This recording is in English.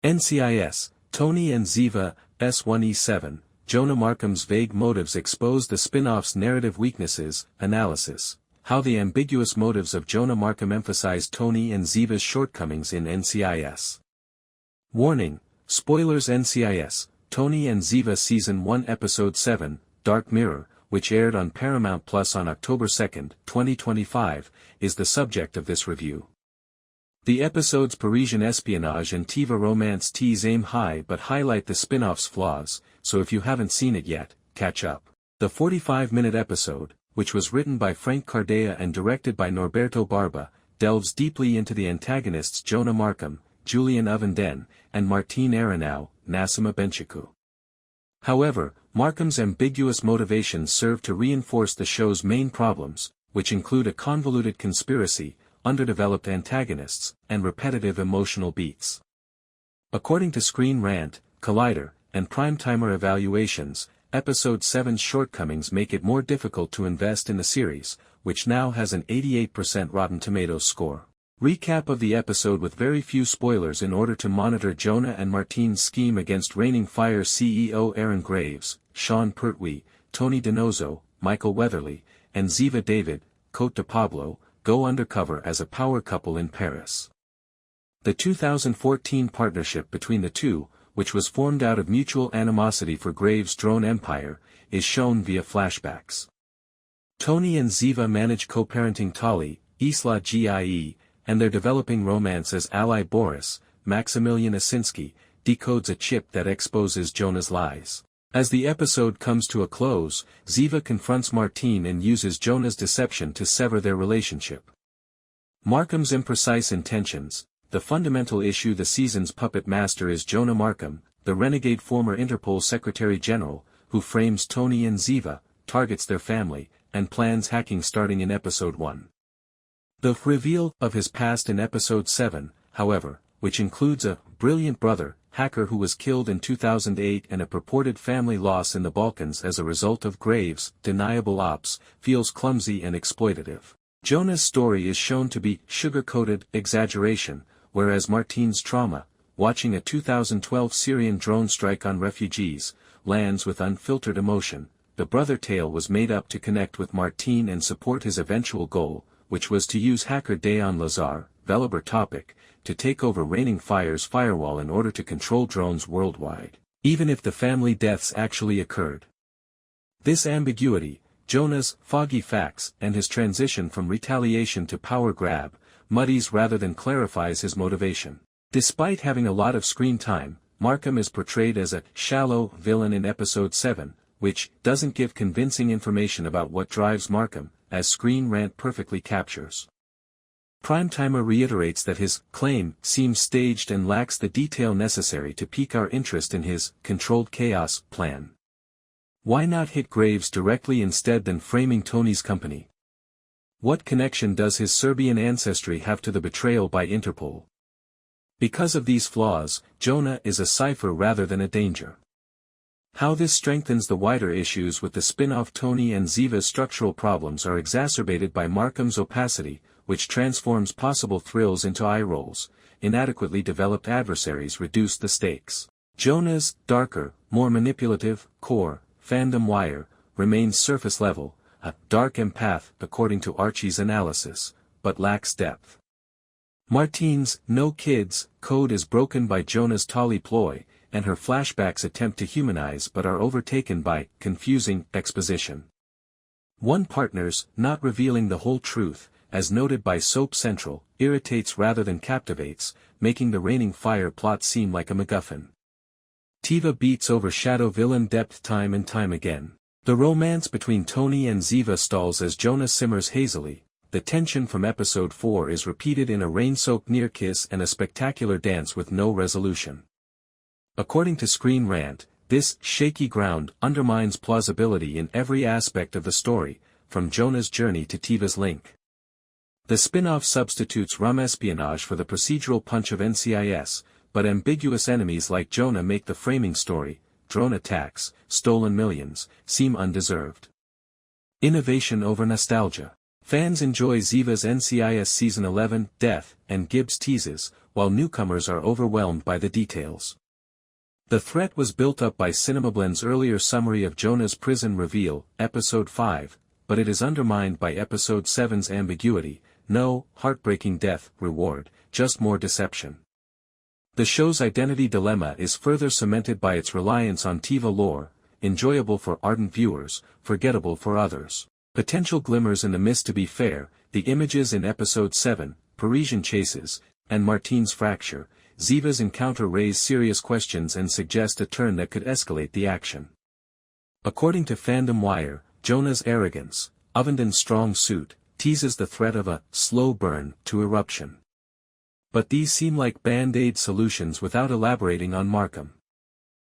NCIS, Tony and Ziva, S1XE7, Jonah Markham's vague motives expose the spin-off's narrative weaknesses. Analysis. How the ambiguous motives of Jonah Markham emphasize Tony and Ziva's shortcomings in NCIS. Warning, spoilers. NCIS, Tony and Ziva Season 1 Episode 7, Dark Mirror, which aired on Paramount Plus on October 2, 2025, is the subject of this review. The episode's Parisian espionage and TV romance tease aim high but highlight the spin-off's flaws, so if you haven't seen it yet, catch up. The 45-minute episode, which was written by Frank Cardea and directed by Norberto Barba, delves deeply into the antagonists Jonah Markham, Julian Ovenden, and Martine Arenau, Nassima Benchiku. However, Markham's ambiguous motivations serve to reinforce the show's main problems, which include a convoluted conspiracy, underdeveloped antagonists, and repetitive emotional beats. According to Screen Rant, Collider, and Primetimer evaluations, Episode 7's shortcomings make it more difficult to invest in the series, which now has an 88% Rotten Tomatoes score. Recap of the episode with very few spoilers in order to monitor Jonah and Martine's scheme against Reigning Fire CEO Aaron Graves, Sean Pertwee, Tony DiNozzo, Michael Weatherly, and Ziva David, Cote de Pablo, go undercover as a power couple in Paris. The 2014 partnership between the two, which was formed out of mutual animosity for Graves' drone empire, is shown via flashbacks. Tony and Ziva manage co-parenting Tali, Isla Gie, and their developing romance as ally Boris, Maximilian Osinski, decodes a chip that exposes Jonah's lies. As the episode comes to a close, Ziva confronts Martine and uses Jonah's deception to sever their relationship. Markham's imprecise intentions. The fundamental issue: the season's puppet master is Jonah Markham, the renegade former Interpol Secretary-General, who frames Tony and Ziva, targets their family, and plans hacking starting in Episode 1. The reveal of his past in Episode 7, however, which includes a brilliant brother, hacker who was killed in 2008 and a purported family loss in the Balkans as a result of Graves' deniable ops, feels clumsy and exploitative. Jonah's story is shown to be sugar-coated exaggeration, whereas Martine's trauma, watching a 2012 Syrian drone strike on refugees, lands with unfiltered emotion. The brother tale was made up to connect with Martine and support his eventual goal, which was to use hacker Dayon Lazar, Velober topic, to take over Reigning Fire's firewall in order to control drones worldwide, even if the family deaths actually occurred. This ambiguity, Jonah's foggy facts and his transition from retaliation to power grab, muddies rather than clarifies his motivation. Despite having a lot of screen time, Markham is portrayed as a shallow villain in Episode 7, which doesn't give convincing information about what drives Markham, as Screen Rant perfectly captures. Primetimer reiterates that his claim seems staged and lacks the detail necessary to pique our interest in his controlled chaos plan. Why not hit Graves directly instead than framing Tony's company? What connection does his Serbian ancestry have to the betrayal by Interpol? Because of these flaws, Jonah is a cipher rather than a danger. How this strengthens the wider issues with the spin-off. Tony and Ziva's structural problems are exacerbated by Markham's opacity, which transforms possible thrills into eye rolls. Inadequately developed adversaries reduce the stakes. Jonah's darker, more manipulative core, fandom wire, remains surface level, a dark empath according to Archie's analysis, but lacks depth. Martine's no kids code is broken by Jonah's Tali ploy, and her flashbacks attempt to humanize but are overtaken by confusing exposition. One partner's not revealing the whole truth, as noted by Soap Central, irritates rather than captivates, making the Reigning Fire plot seem like a MacGuffin. TV beats overshadow villain depth time and time again. The romance between Tony and Ziva stalls as Jonah simmers hazily. The tension from Episode 4 is repeated in a rain-soaked near-kiss and a spectacular dance with no resolution. According to Screen Rant, this shaky ground undermines plausibility in every aspect of the story, from Jonah's journey to Tiva's link. The spin-off substitutes rum espionage for the procedural punch of NCIS, but ambiguous enemies like Jonah make the framing story, drone attacks, stolen millions, seem undeserved. Innovation over nostalgia. Fans enjoy Ziva's NCIS Season 11 death and Gibbs teases, while newcomers are overwhelmed by the details. The threat was built up by CinemaBlend's earlier summary of Jonah's prison reveal, Episode 5, but it is undermined by Episode 7's ambiguity, no heartbreaking death reward, just more deception. The show's identity dilemma is further cemented by its reliance on TV lore, enjoyable for ardent viewers, forgettable for others. Potential glimmers in the mist. To be fair, the images in Episode 7, Parisian chases, and Martine's fracture, Ziva's encounter raise serious questions and suggest a turn that could escalate the action. According to Fandom Wire, Jonah's arrogance, Ovenden's strong suit, teases the threat of a slow burn to eruption. But these seem like band-aid solutions without elaborating on Markham.